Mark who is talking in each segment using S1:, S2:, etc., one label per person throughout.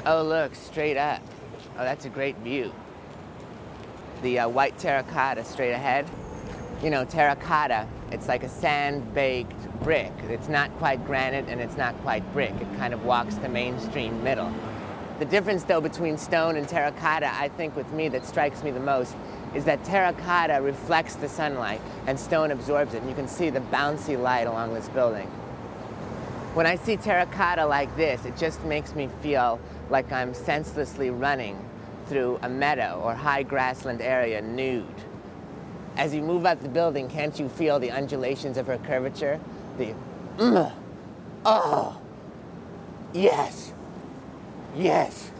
S1: Oh, look, straight up. Oh, that's a great view. The white terracotta straight ahead. You know, terracotta, it's like a sand-baked brick. It's not quite granite and it's not quite brick. It kind of walks the mainstream middle. The difference, though, between stone and terracotta, I think with me, that strikes me the most, is that terracotta reflects the sunlight and stone absorbs it. And you can see the bouncy light along this building. When I see terracotta like this, it just makes me feel like I'm senselessly running through a meadow or high grassland area nude. As you move up the building, can't you feel the undulations of her curvature? Oh, yes, yes.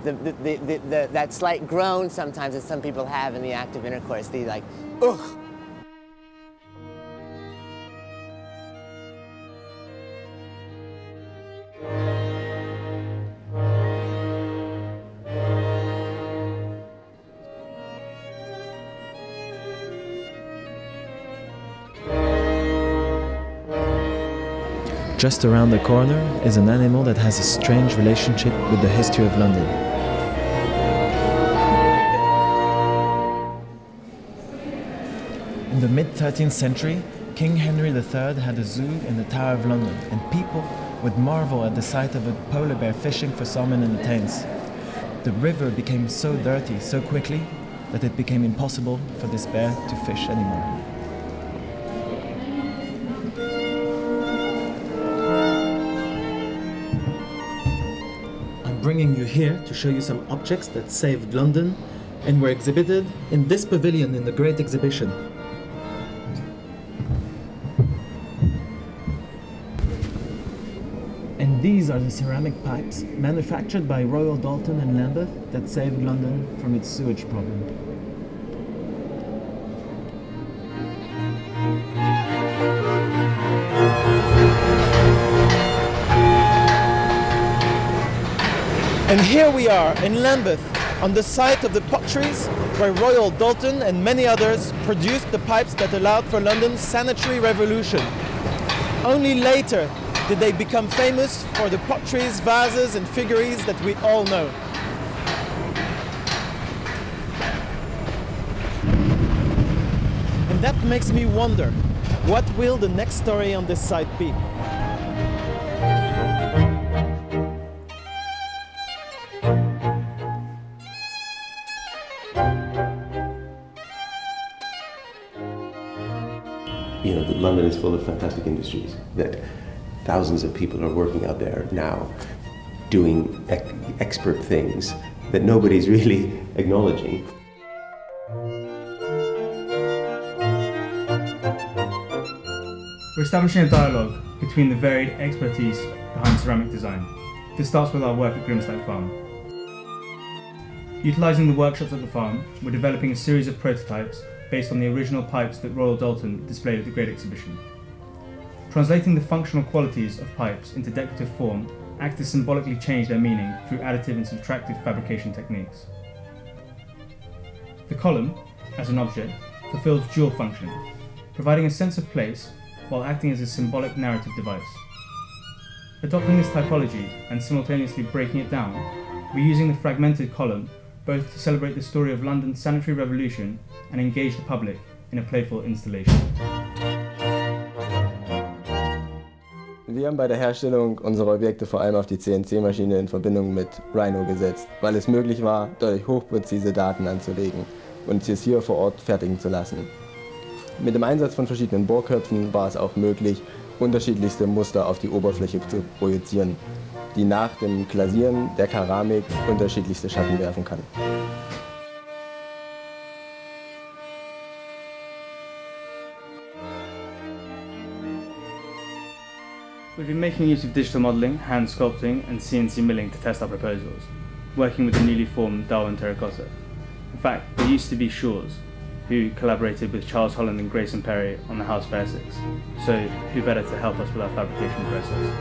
S1: That slight groan sometimes that some people have in the act of intercourse, the like, ugh.
S2: Just around the corner is an animal that has a strange relationship with the history of London. In the mid-13th century, King Henry III had a zoo in the Tower of London, and people would marvel at the sight of a polar bear fishing for salmon in the Thames. The river became so dirty so quickly that it became impossible for this bear to fish anymore. Bringing you here to show you some objects that saved London and were exhibited in this pavilion in the Great Exhibition. And these are the ceramic pipes manufactured by Royal Doulton and Lambeth that saved London from its sewage problem. And here we are in Lambeth, on the site of the potteries where Royal Doulton and many others produced the pipes that allowed for London's sanitary revolution. Only later did they become famous for the potteries, vases and figurines that we all know. And that makes me wonder, what will the next story on this site be?
S3: You know, London is full of fantastic industries that thousands of people are working out there now doing expert things that nobody's really acknowledging.
S4: We're establishing a dialogue between the varied expertise behind ceramic design. This starts with our work at Grimstack Farm. Utilising the workshops at the farm, we're developing a series of prototypes based on the original pipes that Royal Doulton displayed at the Great Exhibition. Translating the functional qualities of pipes into decorative form, actors symbolically change their meaning through additive and subtractive fabrication techniques. The column, as an object, fulfills dual function, providing a sense of place while acting as a symbolic narrative device. Adopting this typology and simultaneously breaking it down, we're using the fragmented column both to celebrate the story of London's sanitary revolution and engage the public in a playful installation.
S5: Wir haben bei der Herstellung unserer Objekte vor allem auf die CNC-Maschine in Verbindung mit Rhino gesetzt, weil es möglich war, dadurch hochpräzise Daten anzulegen und es hier vor Ort fertigen zu lassen. Mit dem Einsatz von verschiedenen Bohrköpfen war es auch möglich, unterschiedlichste Muster auf die Oberfläche zu projizieren, die nach dem Glasieren der Keramik unterschiedlichste Schatten werfen kann.
S4: We've been making use of digital modelling, hand sculpting and CNC milling to test our proposals, working with the newly formed Darwin Terracotta. In fact, there used to be Shaw's, who collaborated with Charles Holland and Grayson Perry on the House of Essex, so who better to help us with our fabrication process?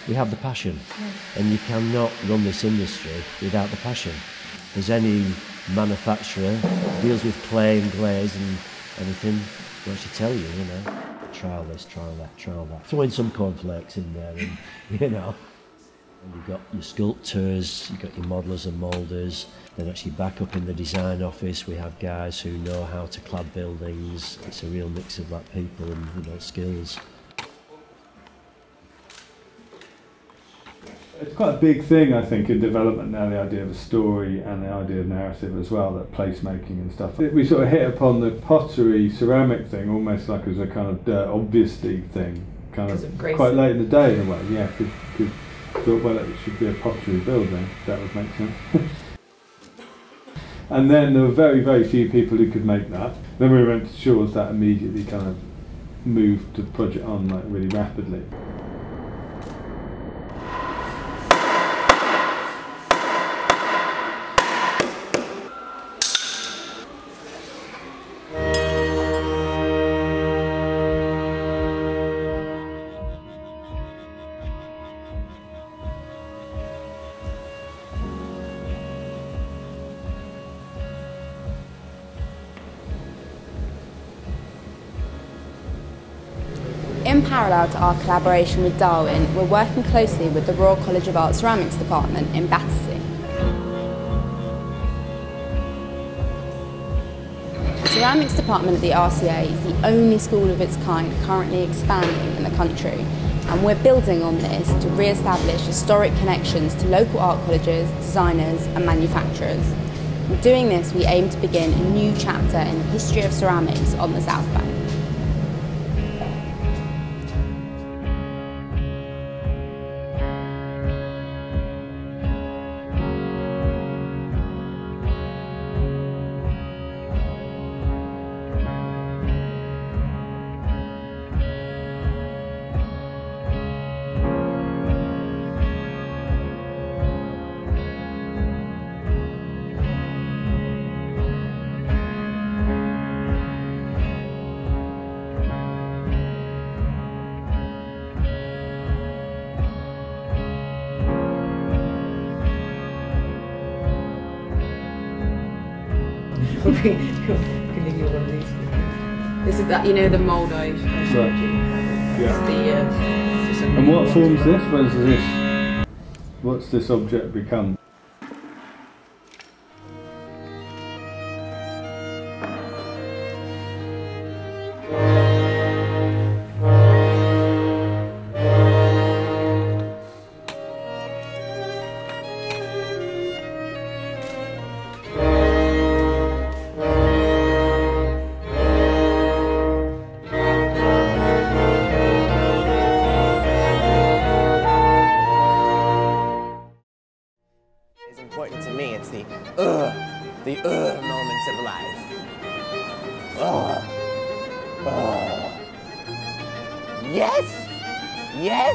S6: We have the passion, and you cannot run this industry without the passion. As any manufacturer deals with clay and glaze and anything, what should tell you, you know, trial this, trial that, trial that. Throw in some cornflakes in there, and you know. And you've got your sculptors, you've got your modellers and moulders. Then actually back up in the design office, we have guys who know how to clad buildings. It's a real mix of like people and, you know, skills.
S7: It's quite a big thing, I think, in development now, the idea of a story and the idea of narrative as well, that placemaking and stuff. We sort of hit upon the pottery ceramic thing almost like as a kind of obviously thing, kind of quite late in the day in a way, yeah, because thought, well, it should be a pottery building, that would make sense. And then there were very, very few people who could make that. Then we went to Shaw's, that immediately kind of moved the project on like really rapidly.
S8: In parallel to our collaboration with Darwin, we're working closely with the Royal College of Art Ceramics Department in Battersea. The Ceramics Department at the RCA is the only school of its kind currently expanding in the country, and we're building on this to re-establish historic connections to local art colleges, designers and manufacturers. In doing this, we aim to begin a new chapter in the history of ceramics on the South Bank.
S9: Can give you one of these. This is that, you know, the mould I showed you.
S7: Yeah. And what form's this? What's this object become?
S1: Important to me, it's the moments of life. Yes! Yes!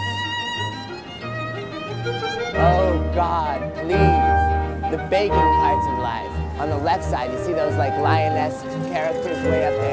S1: Oh God, please. The baking parts of life. On the left side, you see those like lioness characters way up there?